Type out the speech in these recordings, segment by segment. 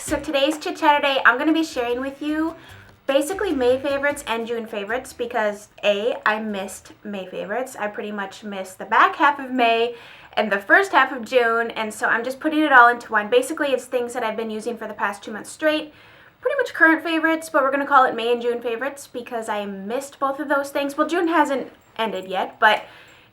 So today's Chit Chatter Day, I'm going to be sharing with you basically May favorites and June favorites because I missed May favorites. I pretty much missed the back half of May and the first half of June, and so I'm just putting it all into one. Basically, it's things that I've been using for the past 2 months straight. Pretty much current favorites, but we're going to call it May and June favorites because I missed both of those things. Well, June hasn't ended yet, but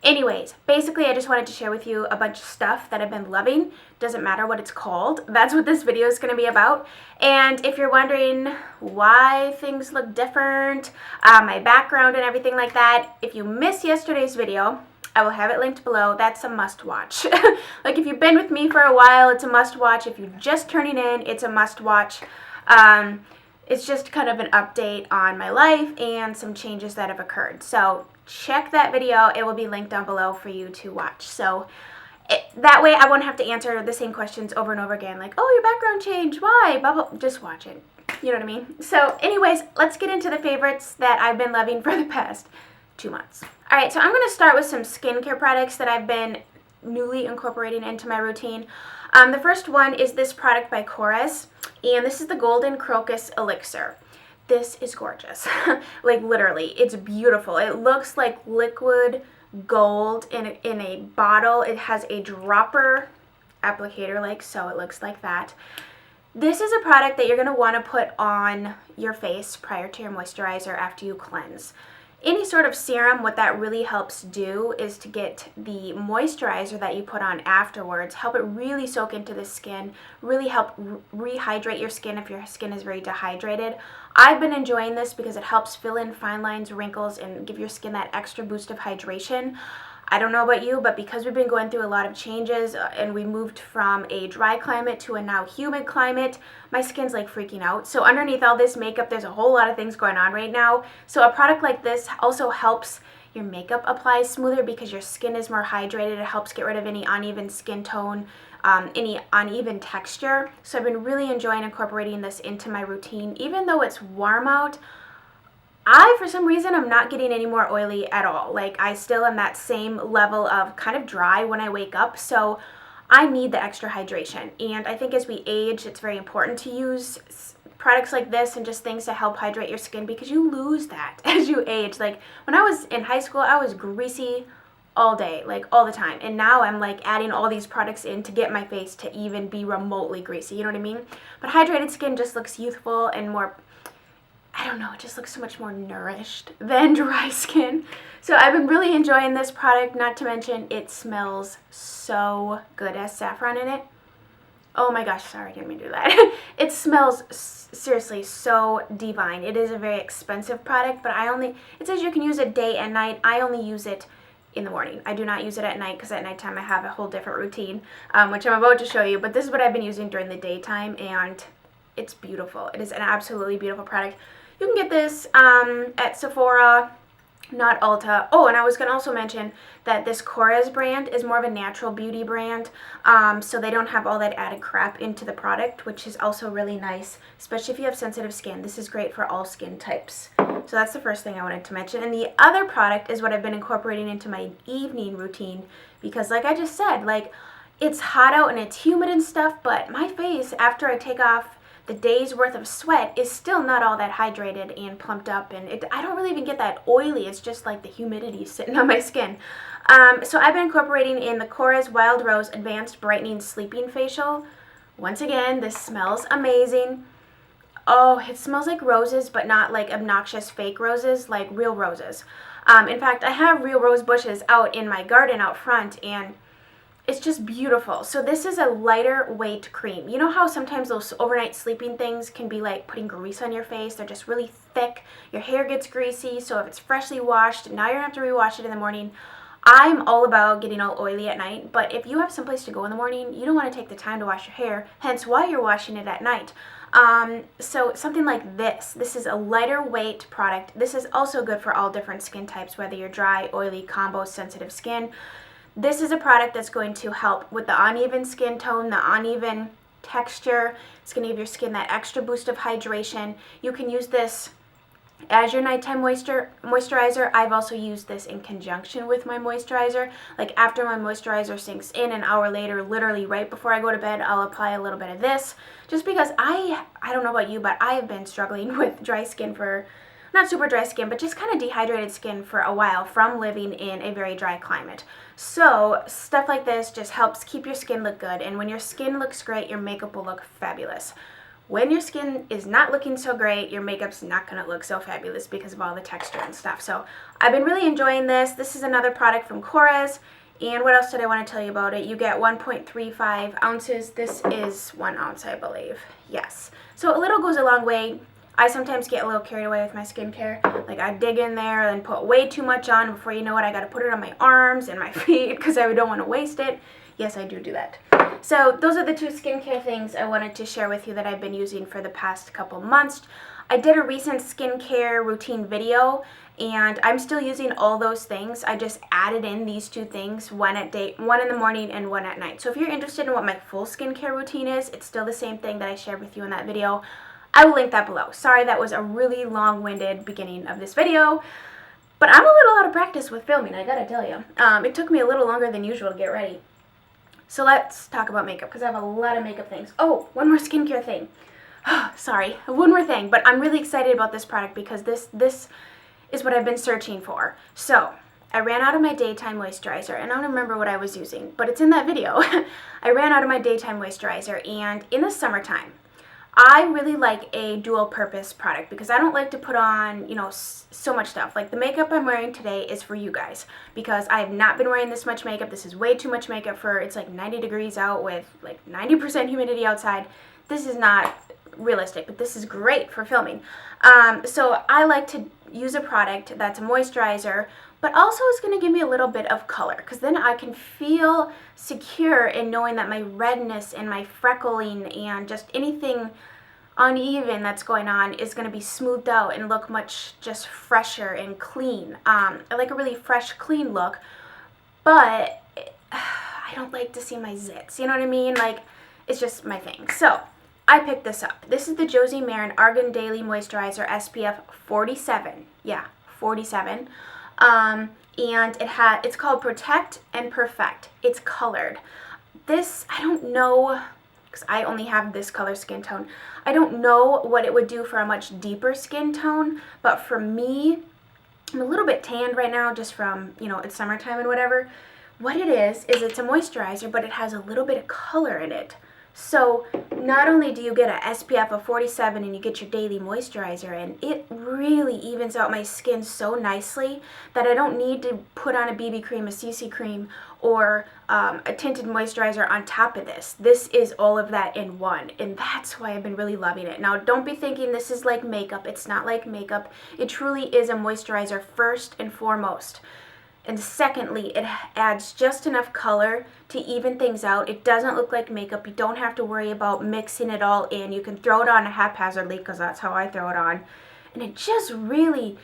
anyways, basically I just wanted to share with you a bunch of stuff that I've been loving. Doesn't matter what it's called. That's what this video is going to be about. And if you're wondering why things look different, my background and everything like that, if you missed yesterday's video, I will have it linked below. That's a must watch. Like if you've been with me for a while, it's a must watch. If you're just turning in, it's a must watch. It's just kind of an update on my life and some changes that have occurred. So check that video. It will be linked down below for you to watch. So that way I won't have to answer the same questions over and over again. Like, oh, your background changed. Why? Blah, blah. Just watch it. You know what I mean? So anyways, let's get into the favorites that I've been loving for the past 2 months. All right, so I'm going to start with some skincare products that I've been newly incorporating into my routine. The first one is this product by Garay, and this is the Golden Crocus Elixir. This is gorgeous. Like literally, it's beautiful. It looks like liquid gold in a bottle. It has a dropper applicator like so. It looks like that. This is a product that you're going to want to put on your face prior to your moisturizer after you cleanse. Any sort of serum, what that really helps do is to get the moisturizer that you put on afterwards, help it really soak into the skin, really help rehydrate your skin if your skin is very dehydrated. I've been enjoying this because it helps fill in fine lines, wrinkles, and give your skin that extra boost of hydration. I don't know about you, but because we've been going through a lot of changes and we moved from a dry climate to a now humid climate, my skin's like freaking out. So underneath all this makeup, there's a whole lot of things going on right now. So a product like this also helps your makeup apply smoother because your skin is more hydrated. It helps get rid of any uneven skin tone, any uneven texture. So I've been really enjoying incorporating this into my routine. Even though it's warm out, for some reason, I'm not getting any more oily at all. Like, I still am that same level of kind of dry when I wake up, so I need the extra hydration. And I think as we age, it's very important to use products like this and just things to help hydrate your skin because you lose that as you age. Like, when I was in high school, I was greasy all day, like all the time. And now I'm like adding all these products in to get my face to even be remotely greasy, you know what I mean? But hydrated skin just looks youthful and more, I don't know, it just looks so much more nourished than dry skin. So I've been really enjoying this product, not to mention it smells so good. It has saffron in it. Oh my gosh, sorry, I didn't mean to do that. It smells seriously so divine. It is a very expensive product, but it says you can use it day and night. I only use it in the morning. I do not use it at night because at nighttime I have a whole different routine, which I'm about to show you. But this is what I've been using during the daytime, and it's beautiful. It is an absolutely beautiful product. You can get this at Sephora, not Ulta. Oh, and I was going to also mention that this Garay brand is more of a natural beauty brand, so they don't have all that added crap into the product, which is also really nice, especially if you have sensitive skin. This is great for all skin types. So that's the first thing I wanted to mention. And the other product is what I've been incorporating into my evening routine because, like I just said, like, it's hot out and it's humid and stuff, but my face, after I take off the day's worth of sweat, is still not all that hydrated and plumped up, and I don't really even get that oily. It's just like the humidity sitting on my skin. So I've been incorporating in the Garay Wild Rose Advanced Brightening Sleeping Facial. Once again, this smells amazing. Oh, it smells like roses, but not like obnoxious fake roses, like real roses. In fact, I have real rose bushes out in my garden out front, and it's just beautiful. So this is a lighter weight cream. You know how sometimes those overnight sleeping things can be like putting grease on your face? They're just really thick. Your hair gets greasy, so if it's freshly washed, now you don't have to rewash it in the morning. I'm all about getting all oily at night, but if you have someplace to go in the morning, you don't want to take the time to wash your hair, hence why you're washing it at night. So something like this is a lighter weight product. This is also good for all different skin types, whether you're dry, oily, combo, sensitive skin. This is a product that's going to help with the uneven skin tone, the uneven texture. It's going to give your skin that extra boost of hydration. You can use this as your nighttime moisturizer. I've also used this in conjunction with my moisturizer. Like after my moisturizer sinks in, an hour later, literally right before I go to bed, I'll apply a little bit of this, just because I don't know about you, but I have been struggling with dry skin for, not super dry skin, but just kind of dehydrated skin for a while from living in a very dry climate. So stuff like this just helps keep your skin look good, and when your skin looks great, your makeup will look fabulous. When your skin is not looking so great, your makeup's not going to look so fabulous because of all the texture and stuff. So I've been really enjoying this. This is another product from Korres. And what else did I want to tell you about it? You get 1.35 ounces. This is 1 ounce, I believe. Yes. So a little goes a long way. I sometimes get a little carried away with my skincare. Like I dig in there and put way too much on. Before you know it, I got to put it on my arms and my feet because I don't want to waste it. Yes, I do that. So those are the two skincare things I wanted to share with you that I've been using for the past couple months. I did a recent skincare routine video, and I'm still using all those things. I just added in these two things, one in the morning and one at night. So if you're interested in what my full skincare routine is, it's still the same thing that I shared with you in that video. I will link that below. Sorry, that was a really long-winded beginning of this video, but I'm a little out of practice with filming, I gotta tell you. It took me a little longer than usual to get ready. So let's talk about makeup, because I have a lot of makeup things. Oh, one more skincare thing. Sorry, one more thing, but I'm really excited about this product because this is what I've been searching for. So I ran out of my daytime moisturizer, and I don't remember what I was using, but it's in that video. I ran out of my daytime moisturizer, and in the summertime, I really like a dual purpose product because I don't like to put on, so much stuff. Like the makeup I'm wearing today is for you guys because I have not been wearing this much makeup. This is way too much makeup for, it's like 90 degrees out with like 90% humidity outside. This is not realistic, but this is great for filming. So I like to use a product that's a moisturizer, but also is going to give me a little bit of color, because then I can feel secure in knowing that my redness and my freckling and just anything uneven that's going on is going to be smoothed out and look much just fresher and clean. I like a really fresh, clean look, but I don't like to see my zits, you know what I mean? Like, it's just my thing. So I picked this up. This is the Josie Maran Argan Daily Moisturizer SPF 47. Yeah, 47. And it's called Protect and Perfect. It's colored. This, I don't know, because I only have this color skin tone. I don't know what it would do for a much deeper skin tone, but for me, I'm a little bit tanned right now just from, it's summertime and whatever. What it is it's a moisturizer, but it has a little bit of color in it. So not only do you get a SPF of 47 and you get your daily moisturizer in, it really evens out my skin so nicely that I don't need to put on a BB cream, a CC cream, or a tinted moisturizer on top of this. This is all of that in one, and that's why I've been really loving it. Now, don't be thinking this is like makeup. It's not like makeup. It truly is a moisturizer first and foremost. And secondly, it adds just enough color to even things out. It doesn't look like makeup. You don't have to worry about mixing it all in. You can throw it on haphazardly, because that's how I throw it on. And it just really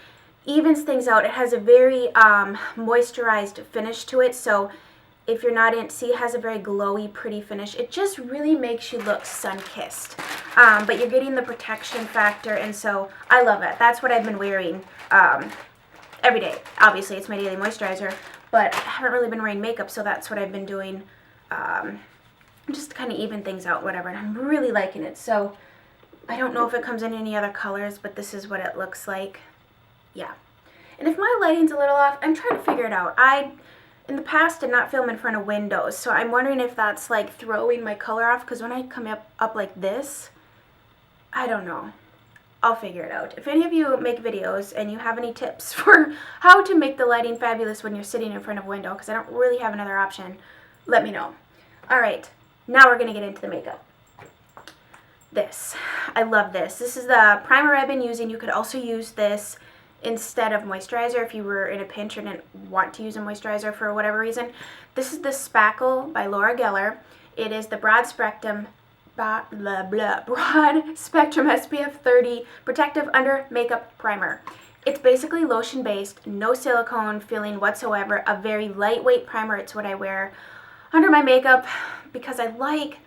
evens things out. It has a very moisturized finish to it. So if you're not in, see, it has a very glowy, pretty finish. It just really makes you look sun-kissed. But you're getting the protection factor, and so I love it. That's what I've been wearing every day. Obviously, it's my daily moisturizer, but I haven't really been wearing makeup, so that's what I've been doing, just to kind of even things out, whatever, and I'm really liking it. So I don't know if it comes in any other colors, but this is what it looks like. Yeah. And if my lighting's a little off, I'm trying to figure it out. I, in the past, did not film in front of windows, so I'm wondering if that's like throwing my color off, because when I come up like this, I don't know. I'll figure it out. If any of you make videos and you have any tips for how to make the lighting fabulous when you're sitting in front of a window, because I don't really have another option, let me know. Alright, now we're going to get into the makeup. This. I love this. This is the primer I've been using. You could also use this instead of moisturizer if you were in a pinch or didn't want to use a moisturizer for whatever reason. This is the Spackle by Laura Geller. It is the broad spectrum SPF 30 Protective Under Makeup Primer. It's basically lotion based, no silicone feeling whatsoever, a very lightweight primer. It's what I wear under my makeup because I like,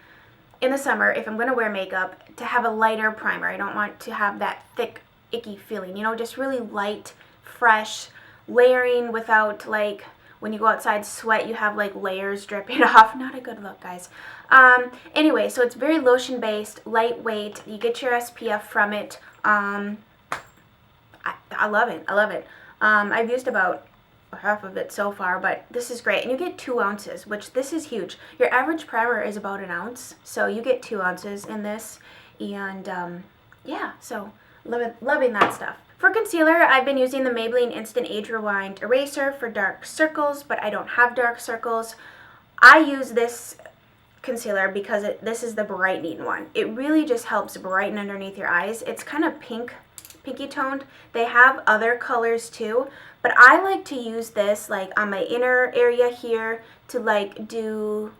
in the summer, if I'm going to wear makeup, to have a lighter primer. I don't want to have that thick icky feeling, you know, just really light, fresh, layering without like when you go outside sweat, you have like layers dripping off. Not a good look, guys. Anyway, so it's very lotion based, lightweight. You get your SPF from it. I love it. I love it. I've used about half of it so far, but this is great. And you get 2 ounces, which this is huge. Your average primer is about an ounce, so you get 2 ounces in this. And yeah, so loving that stuff. For concealer, I've been using the Maybelline Instant Age Rewind Eraser for dark circles, but I don't have dark circles. I use this concealer because this is the brightening one. It really just helps brighten underneath your eyes. It's kind of pinky toned. They have other colors too, but I like to use this like on my inner area here to like do,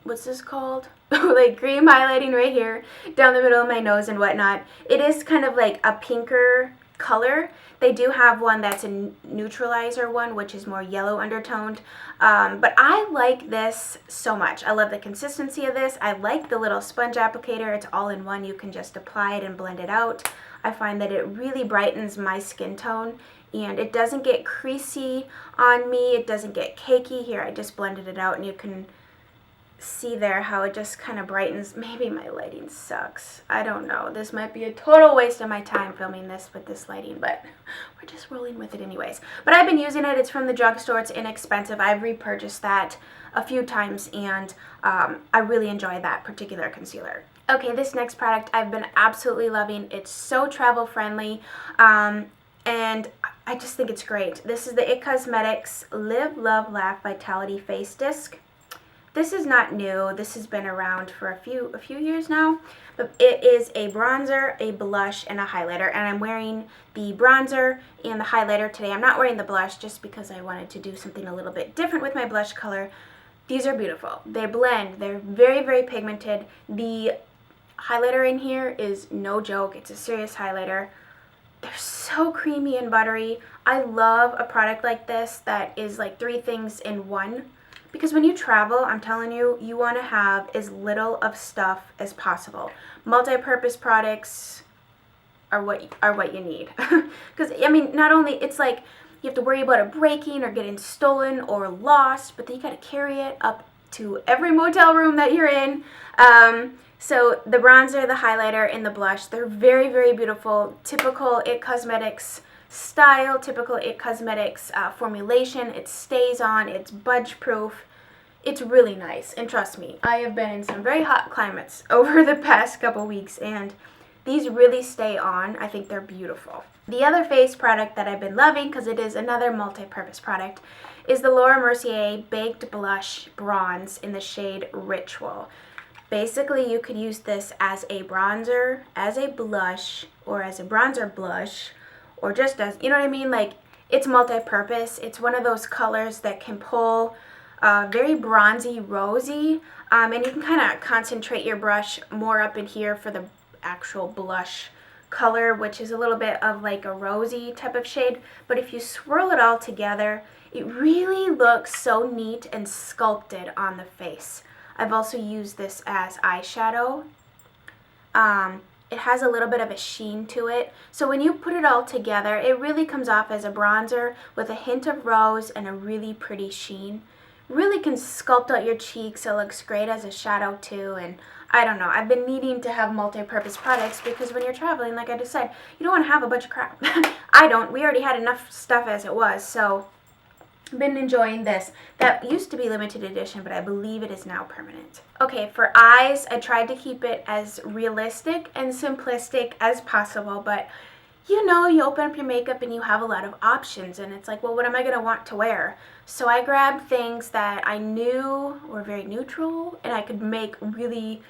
what's this called? Like cream highlighting right here down the middle of my nose and whatnot. It is kind of like a pinker color. They do have one that's a neutralizer one, which is more yellow undertoned. But I like this so much. I love the consistency of this. I like the little sponge applicator. It's all in one. You can just apply it and blend it out. I find that it really brightens my skin tone, and it doesn't get creasy on me. It doesn't get cakey. Here, I just blended it out, and you can see there how it just kind of brightens. Maybe my lighting sucks. I don't know. This might be a total waste of my time filming this with this lighting, but we're just rolling with it anyways. But I've been using it. It's from the drugstore. It's inexpensive. I've repurchased that a few times, and I really enjoy that particular concealer. Okay, this next product I've been absolutely loving. It's so travel friendly, and I just think it's great. This is the IT Cosmetics Live, Love, Laugh Vitality Face Disc. This is not new. This has been around for a few years now, but it is a bronzer, a blush, and a highlighter, and I'm wearing the bronzer and the highlighter today. I'm not wearing the blush just because I wanted to do something a little bit different with my blush color. These are beautiful. They blend. They're very, very pigmented. The highlighter in here is no joke. It's a serious highlighter. They're so creamy and buttery. I love a product like this that is like 3 things in one. Because when you travel, I'm telling you, you want to have as little of stuff as possible. Multi-purpose products are what you need. Because, I mean, not only, it's like you have to worry about it breaking or getting stolen or lost, but then you got to carry it up to every motel room that you're in. So the bronzer, the highlighter, and the blush, they're very, very beautiful. Typical IT Cosmetics style, typical IT Cosmetics formulation. It stays on, it's budge proof. It's really nice, and trust me, I have been in some very hot climates over the past couple weeks, and these really stay on. I think they're beautiful. The other face product that I've been loving, because it is another multi-purpose product, is the Laura Mercier Baked Blush Bronze in the shade Ritual. Basically, you could use this as a bronzer, as a blush, or as a bronzer blush, or just as, you know what I mean? Like, it's multi-purpose. It's one of those colors that can pull very bronzy, rosy, and you can kind of concentrate your brush more up in here for the actual blush color, which is a little bit of like a rosy type of shade. But if you swirl it all together, it really looks so neat and sculpted on the face. I've also used this as eyeshadow. It has a little bit of a sheen to it. So when you put it all together, it really comes off as a bronzer with a hint of rose and a really pretty sheen. Really can sculpt out your cheeks. It looks great as a shadow too. And I don't know, I've been needing to have multi-purpose products because when you're traveling, like I just said, you don't want to have a bunch of crap. I don't. We already had enough stuff as it was. So I've been enjoying this. That used to be limited edition, but I believe it is now permanent. Okay, for eyes, I tried to keep it as realistic and simplistic as possible, but you know, you open up your makeup and you have a lot of options, and it's like, well, what am I going to want to wear? So I grabbed things that I knew were very neutral and I could make really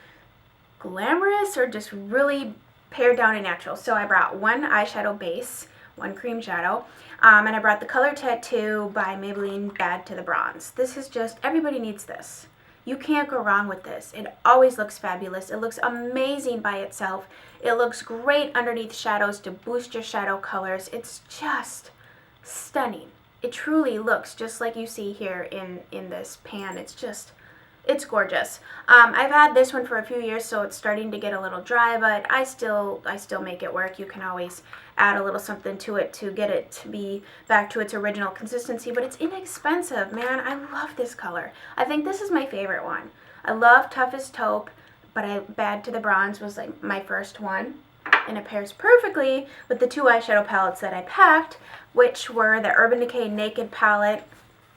glamorous or just really pared down and natural. So I brought one eyeshadow base, one cream shadow, and I brought the Color Tattoo by Maybelline Bad to the Bronze. This is just, everybody needs this. You can't go wrong with this. It always looks fabulous. It looks amazing by itself. It looks great underneath shadows to boost your shadow colors. It's just stunning. It truly looks just like you see here in this pan. It's It's gorgeous. I've had this one for a few years, so it's starting to get a little dry, but I still make it work. You can always add a little something to it to get it to be back to its original consistency, but it's inexpensive, man. I love this color. I think this is my favorite one. I love Toughest Taupe, but Bad to the Bronze was like my first one, and it pairs perfectly with the two eyeshadow palettes that I packed, which were the Urban Decay Naked palette.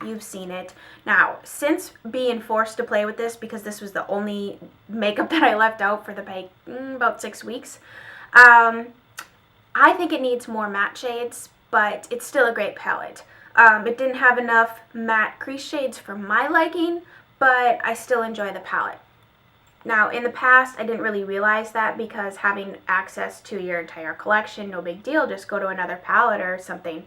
You've seen it. Now, since being forced to play with this, because this was the only makeup that I left out for the about 6 weeks, I think it needs more matte shades, but it's still a great palette. It didn't have enough matte crease shades for my liking, but I still enjoy the palette. Now, in the past, I didn't really realize that because having access to your entire collection, no big deal, just go to another palette or something.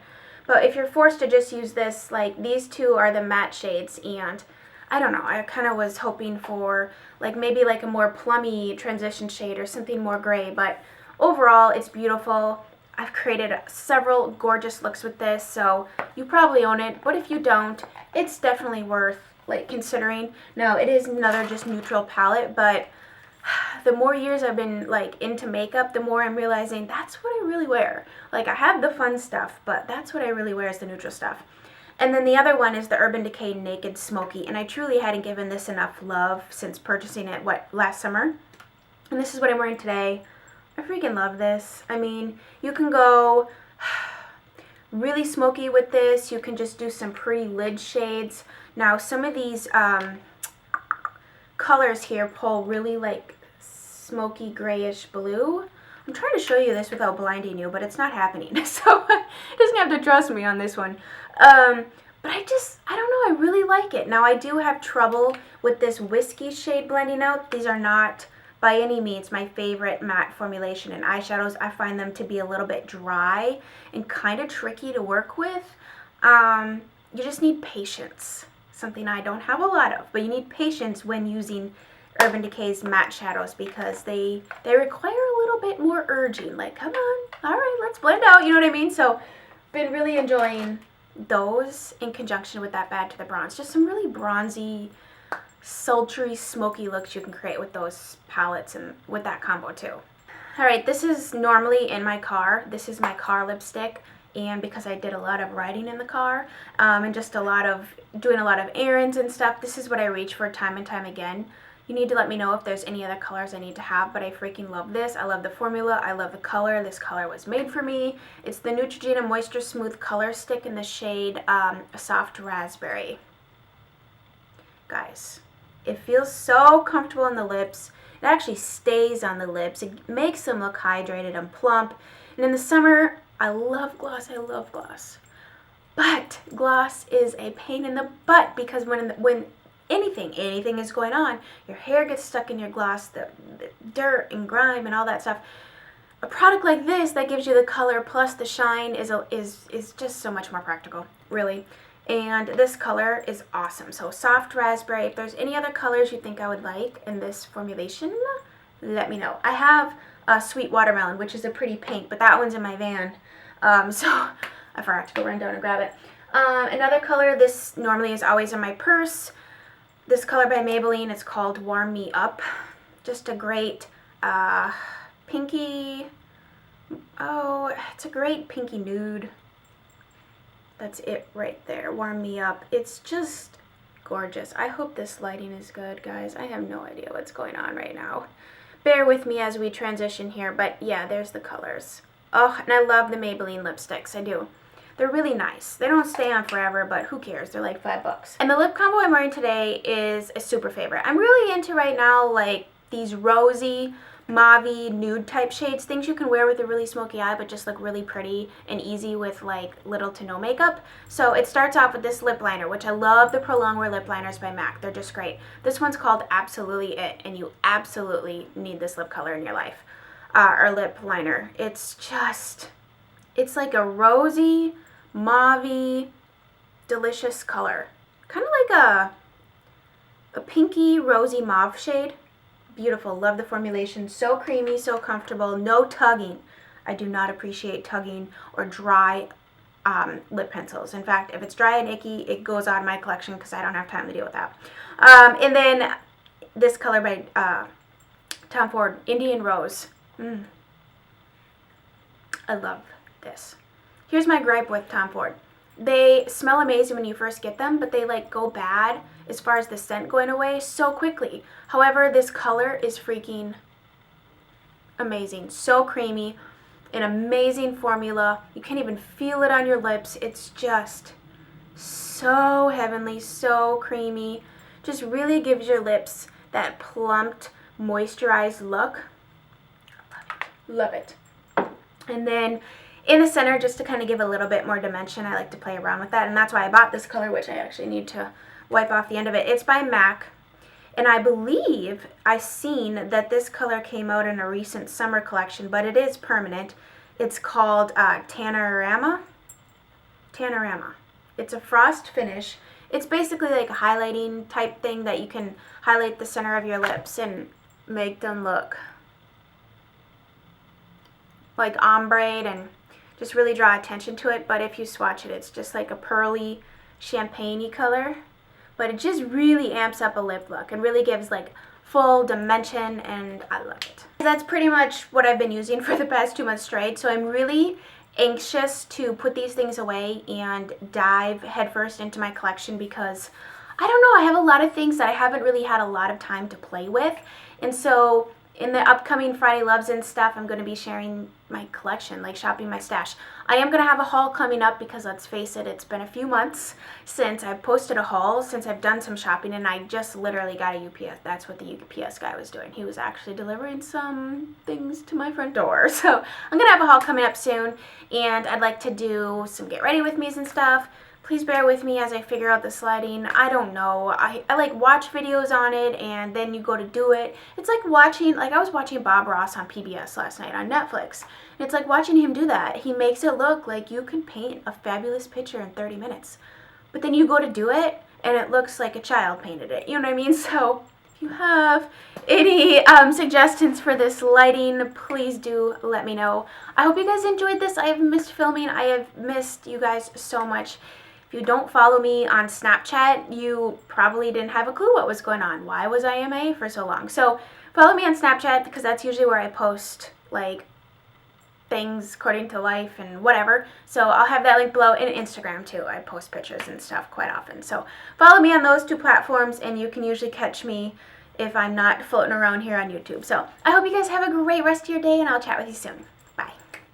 But if you're forced to just use this, like these two are the matte shades, and I don't know, I kind of was hoping for like maybe like a more plummy transition shade or something more gray, but overall it's beautiful. I've created several gorgeous looks with this, so you probably own it, but if you don't, it's definitely worth like considering. Now, it is another just neutral palette, but the more years I've been like into makeup, the more I'm realizing that's what I really wear. Like, I have the fun stuff, but that's what I really wear is the neutral stuff. And then the other one is the Urban Decay Naked Smoky, and I truly hadn't given this enough love since purchasing it, last summer. And this is what I'm wearing today. I freaking love this. I mean, you can go really smoky with this. You can just do some pretty lid shades. Now, some of these colors here pull really like smoky grayish blue. I'm trying to show you this without blinding you, but it's not happening. So it doesn't have to trust me on this one. But I don't know, I really like it. Now, I do have trouble with this whiskey shade blending out. These are not by any means my favorite matte formulation in eyeshadows. I find them to be a little bit dry and kind of tricky to work with. You just need patience. Something I don't have a lot of, but you need patience when using Urban Decay's matte shadows because they require a little bit more urging. Like, come on, all right, let's blend out, you know what I mean? So, been really enjoying those in conjunction with that Bad to the Bronze. Just some really bronzy, sultry, smoky looks you can create with those palettes and with that combo too. All right, this is normally in my car. This is my car lipstick. And because I did a lot of riding in the car and just doing a lot of errands and stuff, this is what I reach for time and time again. You need to let me know if there's any other colors I need to have, but I freaking love this. I love the formula. I love the color. This color was made for me. It's the Neutrogena Moisture Smooth Color Stick in the shade Soft Raspberry. Guys, it feels so comfortable on the lips. It actually stays on the lips. It makes them look hydrated and plump. And in the summer, I love gloss. I love gloss. But gloss is a pain in the butt because when anything is going on, your hair gets stuck in your gloss, the dirt and grime and all that stuff. A product like this that gives you the color plus the shine is just so much more practical, really. And this color is awesome. So Soft Raspberry. If there's any other colors you think I would like in this formulation, let me know. I have Sweet Watermelon, which is a pretty pink, but that one's in my van. So I forgot to go run down and grab it. Another color, this normally is always in my purse. This color by Maybelline, it's called Warm Me Up. Just a great pinky, it's a great pinky nude. That's it right there, Warm Me Up. It's just gorgeous. I hope this lighting is good, guys. I have no idea what's going on right now. Bear with me as we transition here, but yeah, there's the colors. Oh, and I love the Maybelline lipsticks, I do. They're really nice. They don't stay on forever, but who cares? They're like $5. And the lip combo I'm wearing today is a super favorite. I'm really into right now, like, these rosy, mauve-y, nude type shades. Things you can wear with a really smoky eye, but just look really pretty and easy with, like, little to no makeup. So it starts off with this lip liner, which I love the Prolong Wear lip liners by MAC. They're just great. This one's called Absolutely It, and you absolutely need this lip color in your life. Or lip liner. It's like a rosy, mauve-y, delicious color. Kind of like a pinky, rosy mauve shade. Beautiful. Love the formulation. So creamy, so comfortable. No tugging. I do not appreciate tugging or dry lip pencils. In fact, if it's dry and icky, it goes out of my collection because I don't have time to deal with that. And then this color by Tom Ford, Indian Rose. I love this. Here's my gripe with Tom Ford. They smell amazing when you first get them, but they like go bad as far as the scent going away so quickly. However, this color is freaking amazing. So creamy, an amazing formula. You can't even feel it on your lips. It's just so heavenly, so creamy. Just really gives your lips that plumped, moisturized look. Love it. And then in the center, just to kind of give a little bit more dimension, I like to play around with that. And that's why I bought this color, which I actually need to wipe off the end of it. It's by MAC. And I believe I've seen that this color came out in a recent summer collection, but it is permanent. It's called Tanorama. It's a frost finish. It's basically like a highlighting type thing that you can highlight the center of your lips and make them look like ombre and just really draw attention to it. But if you swatch it, it's just like a pearly champagne-y color. But it just really amps up a lip look and really gives like full dimension, and I love it. That's pretty much what I've been using for the past 2 months straight. So I'm really anxious to put these things away and dive headfirst into my collection because I don't know, I have a lot of things that I haven't really had a lot of time to play with. And so in the upcoming Friday Loves and stuff, I'm going to be sharing my collection, like shopping my stash. I am going to have a haul coming up because let's face it, it's been a few months since I've posted a haul, since I've done some shopping, and I just literally got a UPS. That's what the UPS guy was doing. He was actually delivering some things to my front door. So I'm going to have a haul coming up soon, and I'd like to do some get ready with me's and stuff. Please bear with me as I figure out the sliding. I don't know. I like watch videos on it and then you go to do it. It's like watching, like I was watching Bob Ross on PBS last night on Netflix. And it's like watching him do that. He makes it look like you can paint a fabulous picture in 30 minutes. But then you go to do it and it looks like a child painted it. You know what I mean? So if you have any suggestions for this lighting, please do let me know. I hope you guys enjoyed this. I have missed filming. I have missed you guys so much. If you don't follow me on Snapchat, you probably didn't have a clue what was going on. Why was I MIA for so long? So follow me on Snapchat because that's usually where I post like things according to life and whatever. So I'll have that link below, and Instagram too. I post pictures and stuff quite often. So follow me on those two platforms and you can usually catch me if I'm not floating around here on YouTube. So I hope you guys have a great rest of your day and I'll chat with you soon.